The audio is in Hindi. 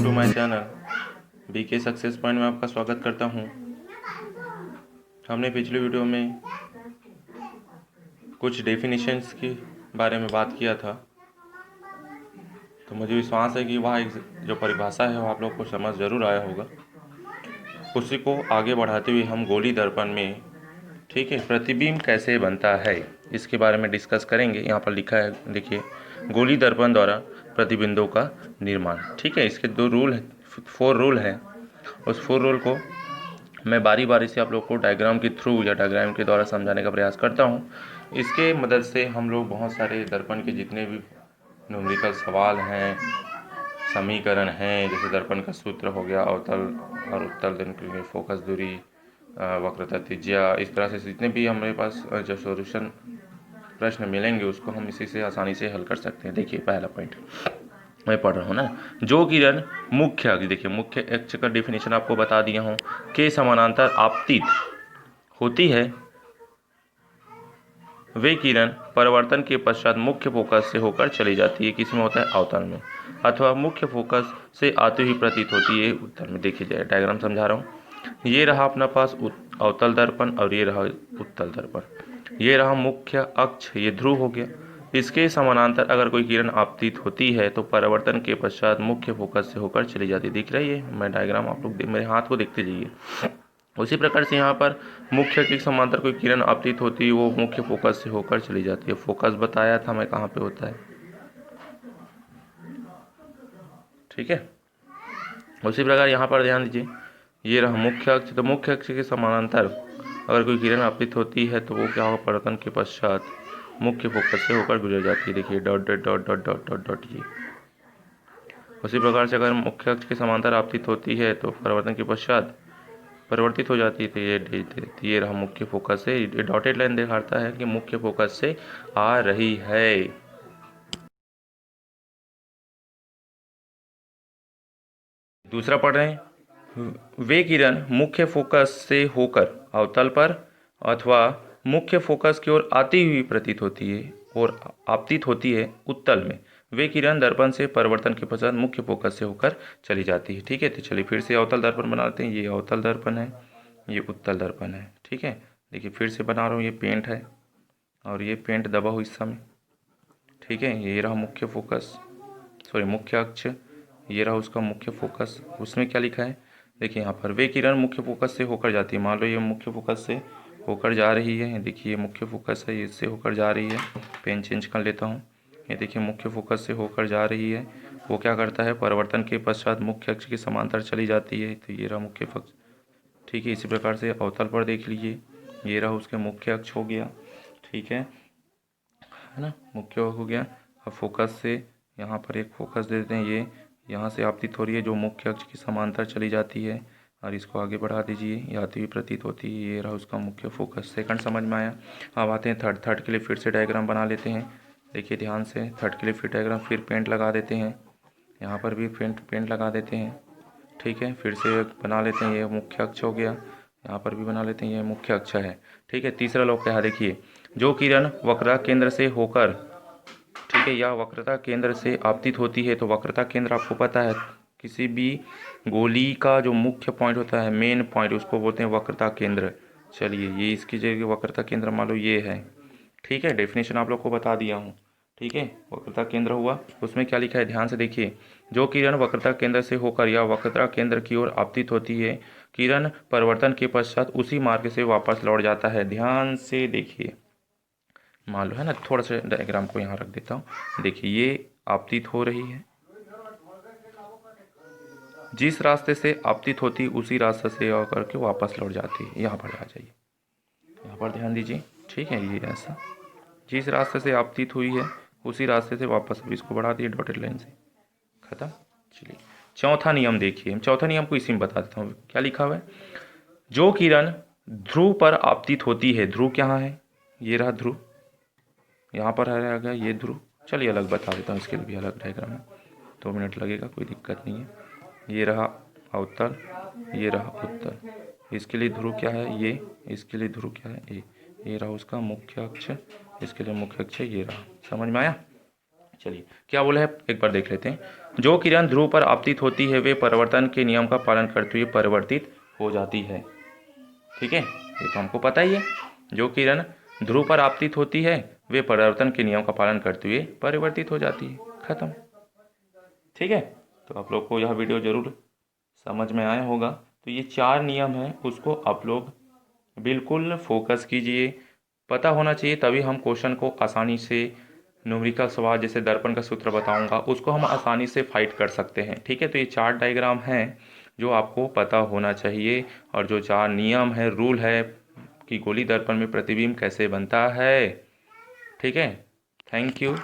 To my channel BK success point में आपका स्वागत करता हूं। हमने पिछले वीडियो में कुछ डेफिनेशंस के बारे में बात किया था, तो मुझे विश्वास है कि वह एक जो परिभाषा है वो आप लोग को समझ ज़रूर आया होगा। उसी को आगे बढ़ाते हुए हम गोली दर्पण में, ठीक है, प्रतिबिंब कैसे बनता है इसके बारे में डिस्कस करेंगे। यहाँ पर लिखा है, देखिए, गोली दर्पण द्वारा प्रतिबिंबों का निर्माण। ठीक है, इसके 4 रूल हैं। उस 4 रूल को मैं बारी बारी से आप लोग को डायग्राम के थ्रू या डायग्राम के द्वारा समझाने का प्रयास करता हूँ। इसके मदद से हम लोग बहुत सारे दर्पण के जितने भी न्यूमेरिकल सवाल हैं, समीकरण हैं, जैसे दर्पण का सूत्र हो गया, अवतल और उत्तल दर्पण के लिए फोकस दूरी, वक्रता त्रिज्या, इस तरह से जितने भी हमारे पास जो सॉल्यूशन प्रश्न मिलेंगे उसको हम इसी से आसानी से हल कर सकते हैं। देखिए, पहला पॉइंट मैं पढ़ रहा हूँ ना, जो किरण मुख्य अक्ष, देखिए मुख्य अक्ष का डेफिनेशन आपको बता दिया हूँ, के समानांतर आपतित होती है, वे किरण परिवर्तन के पश्चात मुख्य फोकस से होकर चली जाती है। किसमें होता है? अवतल में, अथवा मुख्य फोकस से आते ही प्रतीत होती है उत्तल में। देखिए जाए, डायग्राम समझा रहा हूँ। ये रहा अपना पास अवतल दर्पण और ये रहा उत्तल दर्पण। ये रहा मुख्य अक्ष, ये ध्रुव हो गया। इसके समानांतर अगर कोई किरण आपतित होती है तो परिवर्तन के पश्चात मुख्य फोकस से होकर चली जाती है। दिख रही है? मैं डायग्राम आप लोग मेरे हाथ को देखते जाइए। उसी प्रकार से यहाँ पर मुख्य के समांतर कोई किरण आपतित होती है, वो मुख्य फोकस से होकर चली जाती है। फोकस बताया था मैं कहाँ पे होता है, ठीक है। उसी प्रकार यहाँ पर ध्यान दीजिए, ये रहा मुख्य अक्ष, तो मुख्य अक्ष के समानांतर अगर कोई किरण आपतित होती है तो वो क्या होगा? परिवर्तन के पश्चात मुख्य फोकस से होकर गुजर जाती है। देखिए dot dot dot dot dot dot dot ये। उसी प्रकार से अगर मुख्य अक्ष के समांतर आपतित होती है तो परिवर्तन के पश्चात परिवर्तित हो जाती है। तो ये रहा मुख्य फोकस से, ये डॉटेड लाइन दिखाता है कि मुख्य फोकस से आ रही है। दूसरा पढ़ रहे हैं, वे किरण मुख्य फोकस से होकर अवतल पर अथवा मुख्य फोकस की ओर आती हुई प्रतीत होती है और आपतित होती है उत्तल में। वे किरण दर्पण से परिवर्तन के पश्चात मुख्य फोकस से होकर चली जाती है। ठीक है, तो चलिए फिर से अवतल दर्पण बनाते हैं। ये अवतल दर्पण है, ये उत्तल दर्पण है। ठीक है, देखिए फिर से बना रहा हूँ। ये पेंट है और ये पेंट दबा हुआ हिस्सा में, ठीक है। ये रहा मुख्य फोकस, सॉरी मुख्य अक्ष, ये रहा उसका मुख्य फोकस। उसमें क्या लिखा है? देखिए यहाँ पर, वे किरण मुख्य फोकस से होकर जाती है। मान लो ये मुख्य फोकस से होकर जा रही है। देखिए ये मुख्य फोकस है, इससे होकर जा रही है। पेन चेंज कर लेता हूँ। ये देखिए मुख्य फोकस से होकर जा रही है। वो क्या करता है? परिवर्तन के पश्चात मुख्य अक्ष के समांतर चली जाती है। तो ये रहा मुख्य फोकस, ठीक है। इसी प्रकार से अवतल पर देख लीजिए, ये रहा उसके मुख्य अक्ष हो गया, ठीक है ना, मुख्य हो गया। अब फोकस से यहाँ पर एक फोकस दे देते हैं, ये यहाँ से आपतित हो रही है जो मुख्य अक्ष की समांतर चली जाती है, और इसको आगे बढ़ा दीजिए, ये आती हुई प्रतीत होती है। ये रहा उसका मुख्य फोकस। सेकंड समझ में आया। अब आते हैं थर्ड के लिए फिर से डायग्राम बना लेते हैं। देखिए ध्यान से, थर्ड के लिए फिर डायग्राम, फिर पेंट लगा देते हैं। यहाँ पर भी पेंट लगा देते हैं, ठीक है। फिर से बना लेते हैं, ये मुख्य अक्ष हो गया। यहाँ पर भी बना लेते हैं, ये मुख्य अक्ष है, ठीक है। तीसरा लोग क्या, देखिए, जो किरण वक्रता केंद्र से होकर, ठीक है, या वक्रता केंद्र से आपतित होती है, तो वक्रता केंद्र आपको पता है, किसी भी गोली का जो मुख्य पॉइंट होता है, मेन पॉइंट, उसको बोलते हैं वक्रता केंद्र। चलिए, ये इसकी जगह वक्रता केंद्र मान लो ये है, ठीक है। डेफिनेशन आप लोग को बता दिया हूँ, ठीक है। वक्रता केंद्र हुआ, उसमें क्या लिखा है ध्यान से देखिए, जो किरण वक्रता केंद्र से होकर या वक्रता केंद्र की ओर आपतित होती है, किरण परिवर्तन के पश्चात उसी मार्ग से वापस लौट जाता है। ध्यान से देखिए, मान लो है ना, थोड़ा सा डायग्राम को यहाँ रख देता हूँ। देखिए ये आपतित हो रही है, जिस रास्ते से आपतित होती उसी रास्ते से होकर के वापस लौट जाती है। यहाँ पर आ जाइए, यहाँ पर ध्यान दीजिए, ठीक है। ये ऐसा जिस रास्ते से आपतित हुई है उसी रास्ते से वापस, अब इसको बढ़ा दिए डॉटेड लाइन से, खत्म। चलिए चौथा नियम देखिए, चौथा नियम को इसी में बता देता हूँ। क्या लिखा हुआ है? जो किरण ध्रुव पर आपतित होती है, ध्रुव क्या है? ये रहा ध्रुव, यहाँ पर आ गया ये ध्रुव। चलिए अलग बता देता हूँ, इसके लिए भी अलग डायग्राम है, 2 मिनट लगेगा, कोई दिक्कत नहीं है। ये रहा अवतल, ये रहा उत्तल। इसके लिए ध्रुव क्या है? ये। इसके लिए ध्रुव क्या है? ये रहा उसका मुख्य अक्ष, इसके लिए मुख्य अक्ष ये रहा। समझ में आया? चलिए क्या बोला है एक बार देख लेते हैं। जो किरण ध्रुव पर आपतित होती है वे परिवर्तन के नियम का पालन करते हुए परिवर्तित हो जाती है। ठीक है, ये तो हमको पता ही है। जो किरण ध्रुव पर आपतित होती है वे परिवर्तन के नियम का पालन करते हुए परिवर्तित हो जाती है। खत्म। ठीक है, तो आप लोग को यह वीडियो ज़रूर समझ में आया होगा। तो ये 4 नियम हैं, उसको आप लोग बिल्कुल फोकस कीजिए, पता होना चाहिए, तभी हम क्वेश्चन को आसानी से न्यूमेरिकल सवाल जैसे दर्पण का सूत्र बताऊंगा उसको हम आसानी से फाइट कर सकते हैं। ठीक है, तो ये 4 डायग्राम हैं जो आपको पता होना चाहिए, और जो 4 नियम है, रूल है कि गोली दर्पण में प्रतिबिंब कैसे बनता है। ठीक है, थैंक यू।